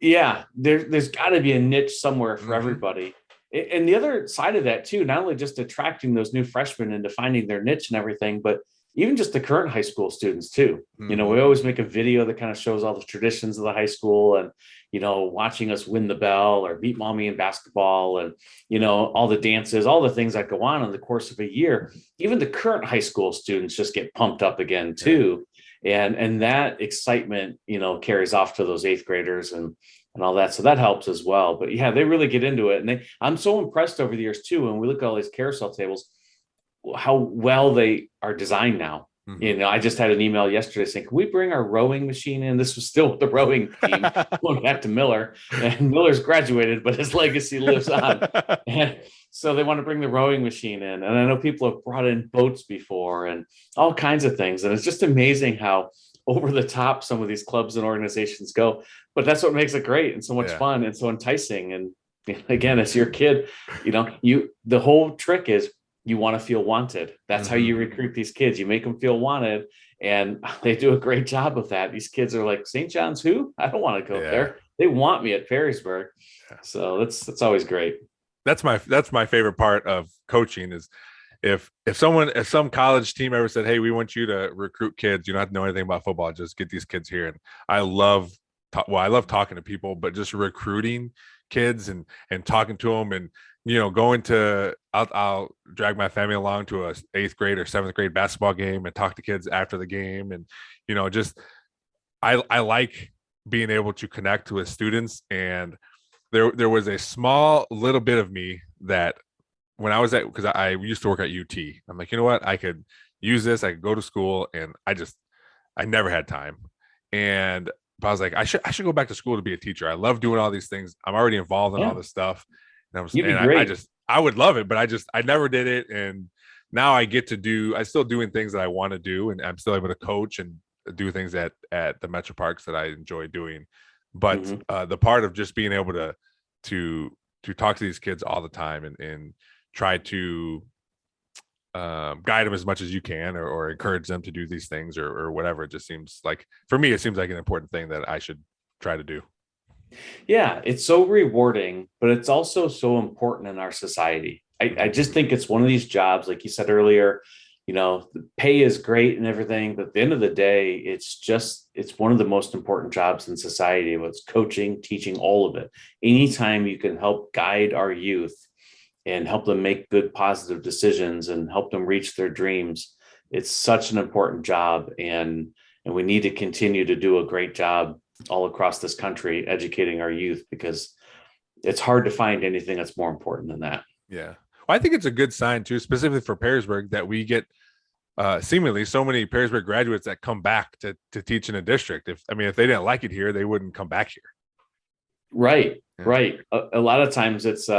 Yeah, there's got to be a niche somewhere for everybody. And the other side of that too, not only just attracting those new freshmen into finding their niche and everything, but even just the current high school students too. We always make a video that kind of shows all the traditions of the high school and, watching us win the bell or beat mommy in basketball and, all the dances, all the things that go on in the course of a year. Even the current high school students just get pumped up again too. And that excitement, carries off to those eighth graders and all that. So that helps as well. But yeah, they really get into it. And I'm so impressed over the years too, when we look at all these carousel tables, how well they are designed now. I just had an email yesterday saying, can we bring our rowing machine in? This was still with the rowing team going back to Miller, and Miller's graduated, but his legacy lives on. And so they want to bring the rowing machine in. And I know people have brought in boats before and all kinds of things. And it's just amazing how over the top some of these clubs and organizations go, but that's what makes it great and so much fun and so enticing. And again, as your kid, the whole trick is you want to feel wanted. That's how you recruit these kids. You make them feel wanted, and they do a great job of that. These kids are like, St. John's who? I don't want to go there. They want me at Perrysburg. So that's always great. That's my favorite part of coaching is if some college team ever said, hey, we want you to recruit kids, you don't have to know anything about football, just get these kids here. And I love talking to people, but just recruiting kids and talking to them and going to I'll drag my family along to a 8th grade or 7th grade basketball game and talk to kids after the game. And just I like being able to connect with students. And there was a small little bit of me that when I was because I used to work at UT, I'm like, you know what, I could use this, I could go to school, and I never had time. But I was like, I should go back to school to be a teacher. I love doing all these things. I'm already involved in all this stuff. And I would love it, but I never did it. And now I get to I still doing things that I want to do. And I'm still able to coach and do things at the Metroparks that I enjoy doing. But the part of just being able to talk to these kids all the time and try to guide them as much as you can or encourage them to do these things or whatever. It just seems like, for me, it seems like an important thing that I should try to do. Yeah, it's so rewarding, but it's also so important in our society. I just think it's one of these jobs, like you said earlier, the pay is great and everything, but at the end of the day, it's one of the most important jobs in society. It's coaching, teaching, all of it. Anytime you can help guide our youth and help them make good, positive decisions and help them reach their dreams, it's such an important job. And we need to continue to do a great job all across this country, educating our youth, because it's hard to find anything that's more important than that. Yeah. Well, I think it's a good sign too, specifically for Perrysburg, that we get seemingly so many Perrysburg graduates that come back to teach in a district. If they didn't like it here, they wouldn't come back here. Right. Yeah. Right. A lot of times it's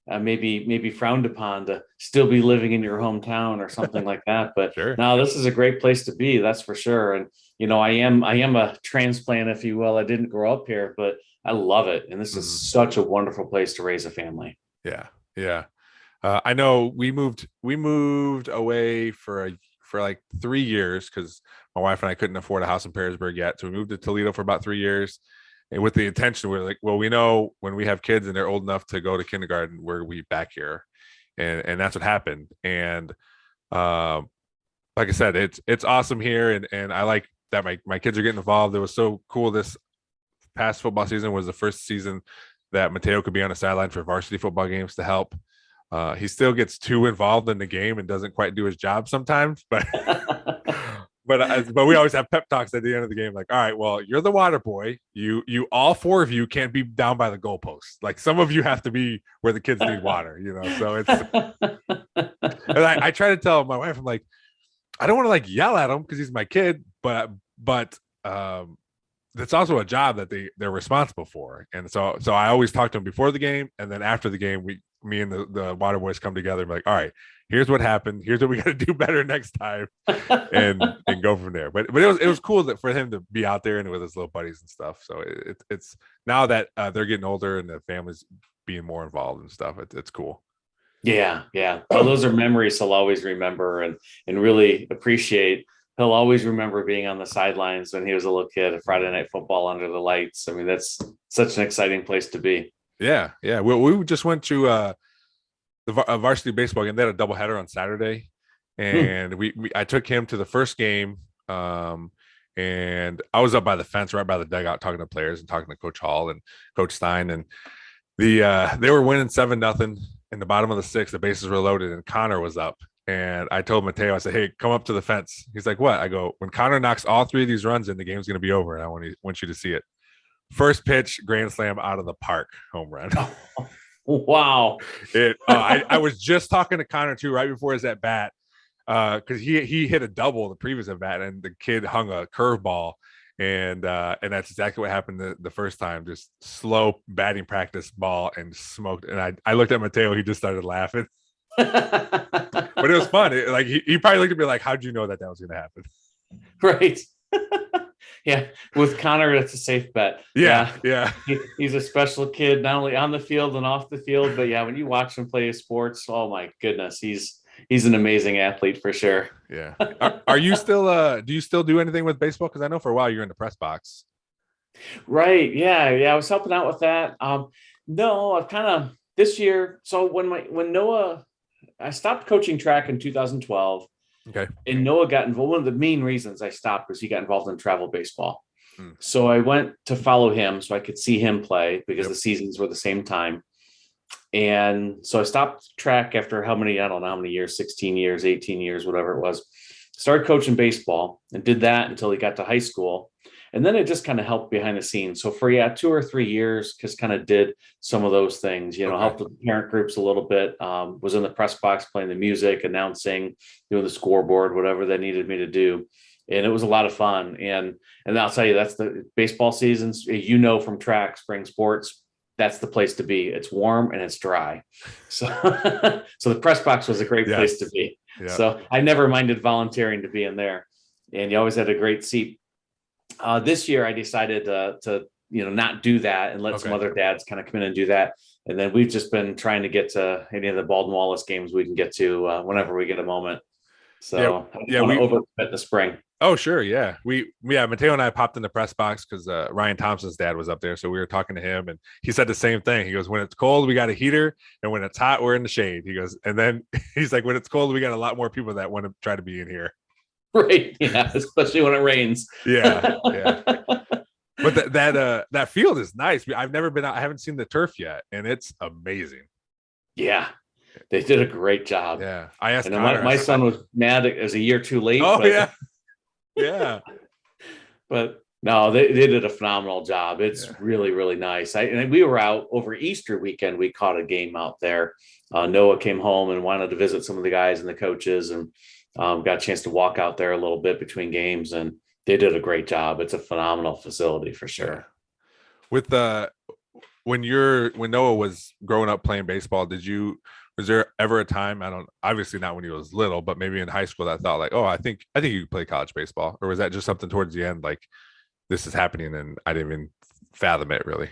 maybe frowned upon to still be living in your hometown or something like that. But sure. No, this is a great place to be. That's for sure. And, I am a transplant, if you will. I didn't grow up here, but I love it. And this is such a wonderful place to raise a family. Yeah. Yeah. I know we moved away for like 3 years because my wife and I couldn't afford a house in Perrysburg yet. So we moved to Toledo for about 3 years. And with the intention, we're like, well, we know when we have kids and they're old enough to go to kindergarten, we're back here. And that's what happened. And like I said, it's awesome here. And I like that my kids are getting involved. It was so cool. This past football season was the first season that Mateo could be on the sideline for varsity football games to help. He still gets too involved in the game and doesn't quite do his job sometimes, but but we always have pep talks at the end of the game, like, all right, well, you're the water boy. You all four of you can't be down by the goalpost. Like, some of you have to be where the kids need water, So it's. And I try to tell my wife, I'm like, I don't want to like yell at him because he's my kid, but that's also a job that they're responsible for. And so I always talk to them before the game, and then after the game, me and the water boys come together and be like, all right, here's what happened. Here's what we got to do better next time, and go from there. But it was cool for him to be out there and with his little buddies and stuff. So it's now that they're getting older and the family's being more involved and stuff. It's cool. Yeah. Well, those are memories he'll always remember and really appreciate. He'll always remember being on the sidelines when he was a little kid at Friday Night Football under the lights. I mean, that's such an exciting place to be. Yeah. We just went to the varsity baseball game. They had a doubleheader on Saturday, and I took him to the first game, and I was up by the fence, right by the dugout, talking to players and talking to Coach Hall and Coach Stein, and they were winning 7-0 in the bottom of the sixth. The bases were loaded, and Connor was up. And I told Mateo, I said, hey, come up to the fence. He's like, what? I go, when Connor knocks all 3 of these runs in, the game's going to be over. And I want you to see it. First pitch, grand slam out of the park, home run. Wow. I was just talking to Connor too, right before his at bat, because he hit a double the previous at bat, and the kid hung a curveball. And that's exactly what happened the first time. Just slow batting practice ball and smoked. And I looked at Mateo, he just started laughing. But it was fun. He probably looked at me like, how'd you know that was going to happen? Right. Yeah. With Connor, it's a safe bet. Yeah. He's a special kid, not only on the field and off the field, but yeah, when you watch him play sports, oh my goodness, he's an amazing athlete for sure. Yeah. Are you still, do you still do anything with baseball? Because I know for a while you're in the press box. Right. Yeah. I was helping out with that. No, I've kind of this year. So when Noah, I stopped coaching track in 2012. Okay. And Noah got involved. One of the main reasons I stopped was he got involved in travel baseball. So I went to follow him so I could see him play because the seasons were the same time. And so I stopped track after I don't know how many years, 16 years, 18 years, whatever it was. Started coaching baseball and did that until he got to high school. And then it just kind of helped behind the scenes. So for 2 or 3 years, just kind of did some of those things, helped with the parent groups a little bit, was in the press box playing the music, announcing, the scoreboard, whatever they needed me to do. And it was a lot of fun. And I'll tell you, that's the baseball seasons, from track, spring sports, that's the place to be. It's warm and it's dry. So, so the press box was a great place to be. Yeah. So I never minded volunteering to be in there, and you always had a great seat. This year I decided to not do that and let some other dads kind of come in and do that. And then we've just been trying to get to any of the Baldwin Wallace games we can get to whenever we get a moment. So I yeah, didn't want to overcommit the spring. Oh, sure. Yeah. Mateo and I popped in the press box because Ryan Thompson's dad was up there. So we were talking to him and he said the same thing. He goes, when it's cold, we got a heater. And when it's hot, we're in the shade. He goes, and then he's like, when it's cold, we got a lot more people that want to try to be in here. Right. Yeah. Especially when it rains. Yeah. Yeah. But that field is nice. I've never been out. I haven't seen the turf yet. And it's amazing. Yeah. They did a great job. Yeah. I asked Connor, my son was mad it was a year too late. Oh, yeah. Yeah. But no, they did a phenomenal job. It's really, really nice. And we were out over Easter weekend. We caught a game out there. Noah came home and wanted to visit some of the guys and the coaches, and got a chance to walk out there a little bit between games, and they did a great job. It's a phenomenal facility for sure. With when Noah was growing up playing baseball, was there ever a time, obviously not when he was little, but maybe in high school that thought like, oh, I think you could play college baseball? Or was that just something towards the end, like this is happening and I didn't even fathom it really?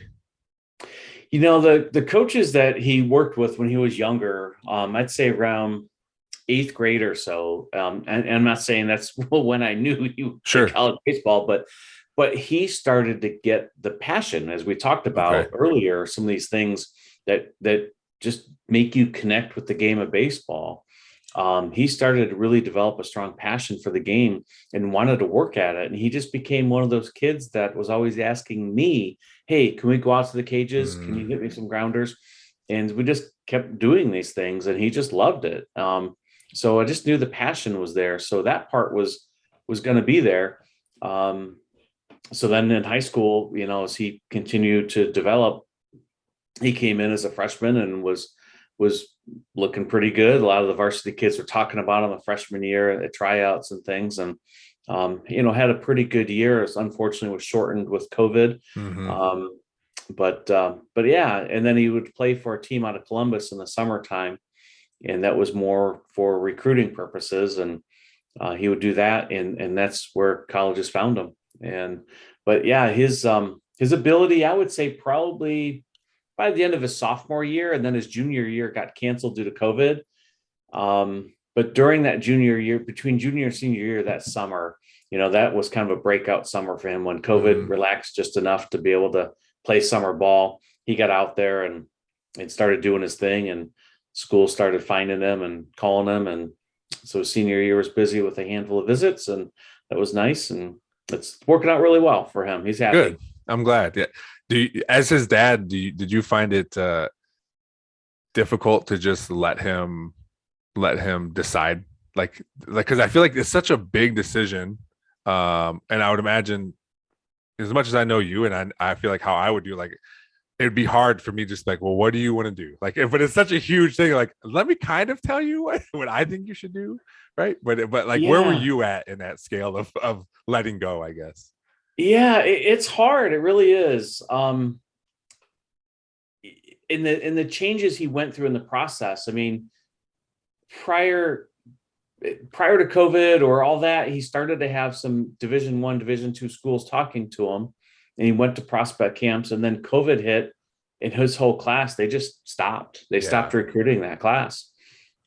The coaches that he worked with when he was younger, I'd say around 8th grade or so. And I'm not saying that's when I knew he would play college baseball, but he started to get the passion, as we talked about earlier, some of these things that just make you connect with the game of baseball. He started to really develop a strong passion for the game and wanted to work at it. And he just became one of those kids that was always asking me, hey, can we go out to the cages? Can you hit me some grounders? And we just kept doing these things and he just loved it. So I just knew the passion was there. So that part was going to be there. So then in high school, as he continued to develop, he came in as a freshman and was looking pretty good. A lot of the varsity kids were talking about him a freshman year at tryouts and things, and had a pretty good year. It unfortunately was shortened with COVID. But yeah, and then he would play for a team out of Columbus in the summertime, and that was more for recruiting purposes. And he would do that, and that's where colleges found him. But yeah, his ability, I would say probably by the end of his sophomore year, and then his junior year got canceled due to COVID. But during that junior year, between junior and senior year, that summer, that was kind of a breakout summer for him when COVID relaxed just enough to be able to play summer ball. He got out there and started doing his thing, and school started finding him and calling him. And so senior year was busy with a handful of visits, and that was nice. And it's working out really well for him. He's happy. Good. I'm glad. Yeah. As his dad, did you find it difficult to just let him decide? Like, because I feel like it's such a big decision. And I would imagine, as much as I know you, and I feel like how I would do, like, it'd be hard for me just like, well, what do you want to do? Like, but it's such a huge thing. Like, let me kind of tell you what I think you should do. Right. But like, where were you at in that scale of letting go, I guess? Yeah, it's hard. It really is. In the changes he went through in the process. I mean, prior to COVID or all that, he started to have some Division I, Division II schools talking to him, and he went to prospect camps. And then COVID hit, and his whole class, they just stopped. They stopped recruiting that class,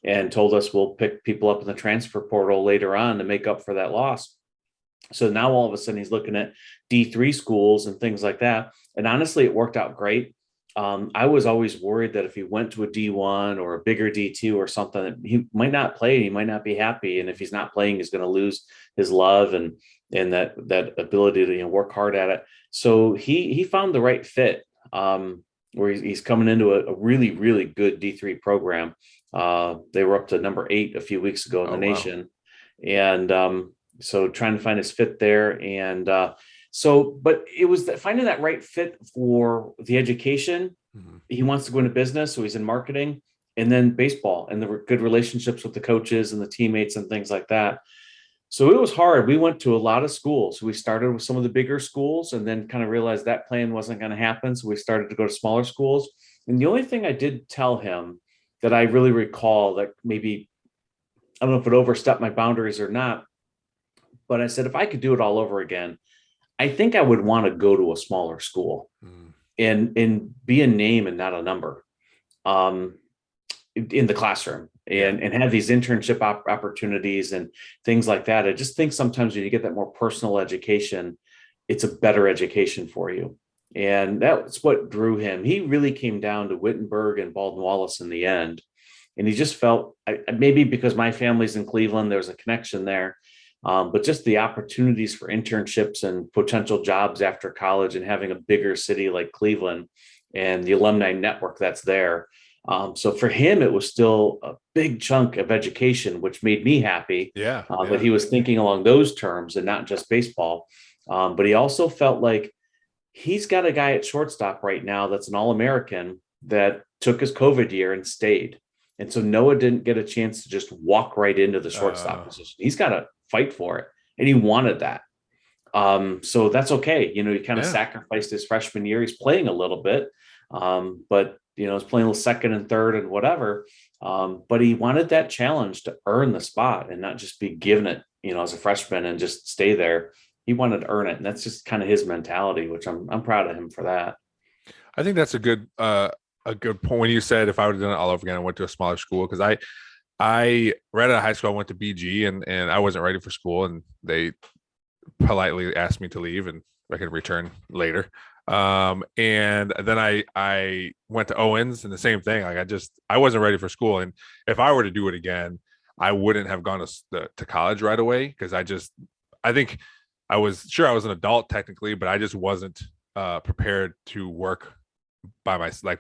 and told us we'll pick people up in the transfer portal later on to make up for that loss. So now all of a sudden he's looking at D3 schools and things like that. And honestly, it worked out great. I was always worried that if he went to a D1 or a bigger D2 or something, he might not play. He might not be happy. And if he's not playing, he's going to lose his love and that ability to work hard at it. So he found the right fit, where he's coming into a really, really good D3 program. They were up to number 8 a few weeks ago in the nation. And so trying to find his fit there. And but it was finding that right fit for the education. He wants to go into business, so he's in marketing, and then baseball and the good relationships with the coaches and the teammates and things like that. So it was hard. We went to a lot of schools. We started with some of the bigger schools and then kind of realized that plan wasn't going to happen. So we started to go to smaller schools. And the only thing I did tell him that I really recall that maybe, I don't know if it overstepped my boundaries or not, but I said, if I could do it all over again, I think I would want to go to a smaller school and be a name and not a number in the classroom. and have these internship opportunities and things like that. I just think sometimes when you get that more personal education, it's a better education for you. And that's what drew him. He really came down to Wittenberg and Baldwin Wallace in the end. And he just felt, maybe because my family's in Cleveland, there's a connection there. But just the opportunities for internships and potential jobs after college, and having a bigger city like Cleveland and the alumni network that's there. So for him, it was still a big chunk of education, which made me happy. That he was thinking along those terms and not just baseball. But he also felt like he's got a guy at shortstop right now that's an All-American that took his COVID year and stayed. And so Noah didn't get a chance to just walk right into the shortstop position. He's got to fight for it. And he wanted that. So that's okay. He kind of sacrificed his freshman year. He's playing a little bit, but he's playing a little second and third and whatever. But he wanted that challenge to earn the spot and not just be given it, as a freshman and just stay there. He wanted to earn it. And that's just kind of his mentality, which I'm proud of him for that. I think that's a good point when you said if I would have done it all over again, I went to a smaller school, because I right out of high school, I went to BG and I wasn't ready for school, and they politely asked me to leave and I could return later. And then I went to Owens, and the same thing. Like I wasn't ready for school. And if I were to do it again, I wouldn't have gone to college right away, because I think I was an adult technically, but I just wasn't prepared to work by myself, like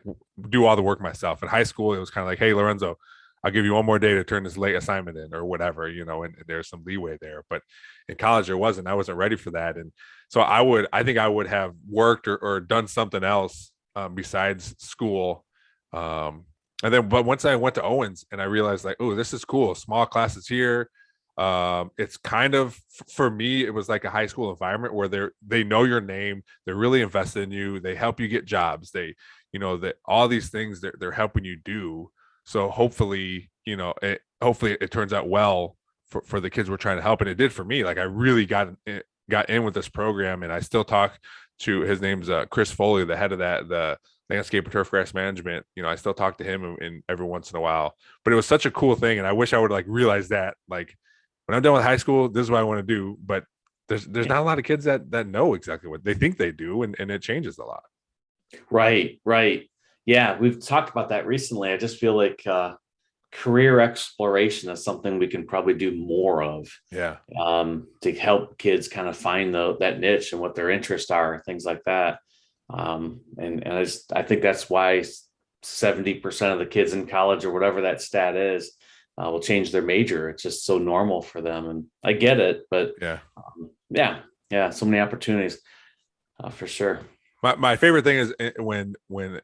do all the work myself. In high school, it was kind of like, hey, Lorenzo, I'll give you one more day to turn this late assignment in or whatever, and there's some leeway there. But in college, I wasn't ready for that. And so I think I would have worked or done something else besides school. But once I went to Owens and I realized, like, oh, this is cool. Small classes here. It's kind of, for me, it was like a high school environment where they know your name. They're really invested in you. They help you get jobs. They, that all these things they're helping you do. So hopefully, it turns out well for the kids we're trying to help. And it did for me. Like, I really got in with this program, and I still talk to, his name's Chris Foley, the head of the landscape and turf grass management. I still talk to him in every once in a while, but it was such a cool thing. And I wish I would realize that, like, when I'm done with high school, this is what I want to do. But there's not a lot of kids that know exactly what they think they do. And it changes a lot. Right. Yeah. We've talked about that recently. I just feel like career exploration is something we can probably do more of. Yeah. To help kids kind of find that niche and what their interests are, things like that. And I think that's why 70% of the kids in college, or whatever that stat is, will change their major. It's just so normal for them. And I get it, but so many opportunities for sure. My favorite thing is when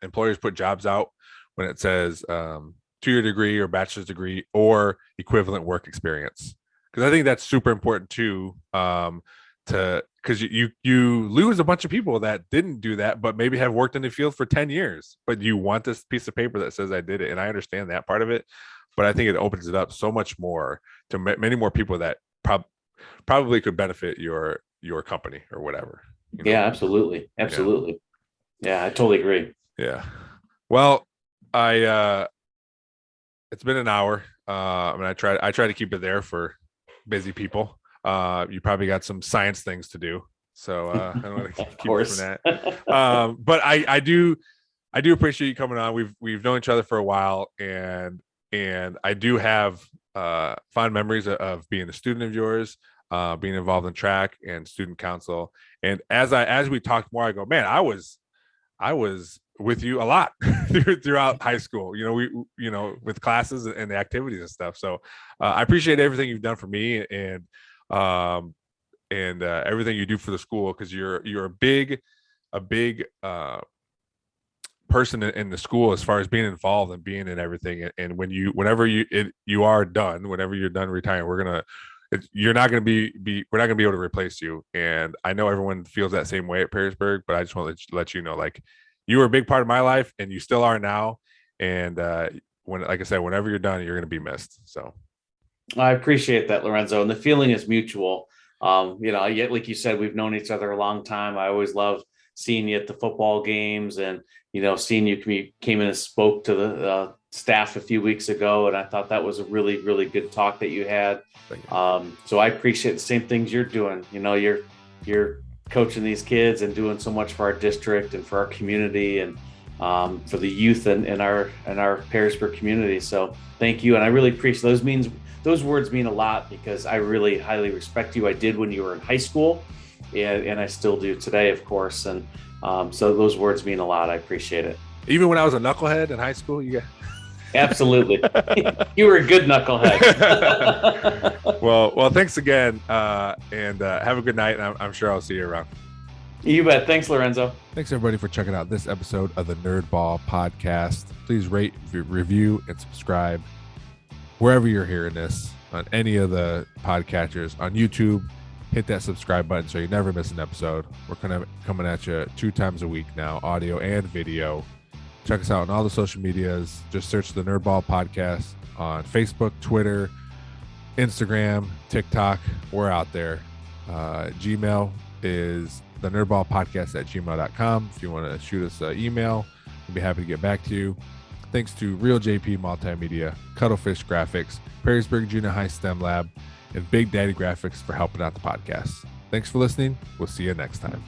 employers put jobs out, when it says 2-year degree or bachelor's degree or equivalent work experience, because I think that's super important too. Because you lose a bunch of people that didn't do that, but maybe have worked in the field for 10 years, but you want this piece of paper that says I did it. And I understand that part of it, but I think it opens it up so much more to many more people that probably could benefit your company or whatever. Yeah, absolutely. Yeah, I totally agree. Yeah. Well, it's been an hour. I try to keep it there for busy people. You probably got some science things to do, so I don't want to keep you from that. But I do appreciate you coming on. We've known each other for a while, and I do have fond memories of being a student of yours, being involved in track and student council. And as we talked more, I go, man, I was with you a lot throughout high school, with classes and the activities and stuff. So I appreciate everything you've done for me and everything you do for the school, because you're a big person in the school as far as being involved and being in everything. And whenever you're done retiring, we're not going to be able to replace you. And I know everyone feels that same way at Perrysburg, but I just want to let you know, like, you were a big part of my life and you still are now. And like I said, whenever you're done, you're going to be missed. So I appreciate that, Lorenzo. And the feeling is mutual. Like you said, we've known each other a long time. I always love seeing you at the football games, and seeing you came in and spoke to the staff a few weeks ago, and I thought that was a really, really good talk that you had. So I appreciate the same things you're doing. You're coaching these kids and doing so much for our district and for our community, and for the youth in our Perrysburg community. So thank you, and I really appreciate those words mean a lot, because I really highly respect you. I did when you were in high school, and I still do today, of course. And so those words mean a lot. I appreciate it. Even when I was a knucklehead in high school, Absolutely. You were a good knucklehead. Well, thanks again, and have a good night. And I'm sure I'll see you around. You bet. Thanks, Lorenzo. Thanks, everybody, for checking out this episode of the Nerd Ball Podcast. Please rate, review, and subscribe wherever you're hearing this, on any of the podcatchers. On YouTube, hit that subscribe button so you never miss an episode. We're coming at you 2 times a week now, audio and video. Check us out on all the social medias. Just search the Nerd Ball Podcast on Facebook, Twitter, Instagram, TikTok. We're out there. Gmail is the nerdballpodcast@gmail.com. If you want to shoot us an email, we'd be happy to get back to you. Thanks to Real JP Multimedia, Cuttlefish Graphics, Perrysburg Junior High STEM Lab, and Big Daddy Graphics for helping out the podcast. Thanks for listening. We'll see you next time.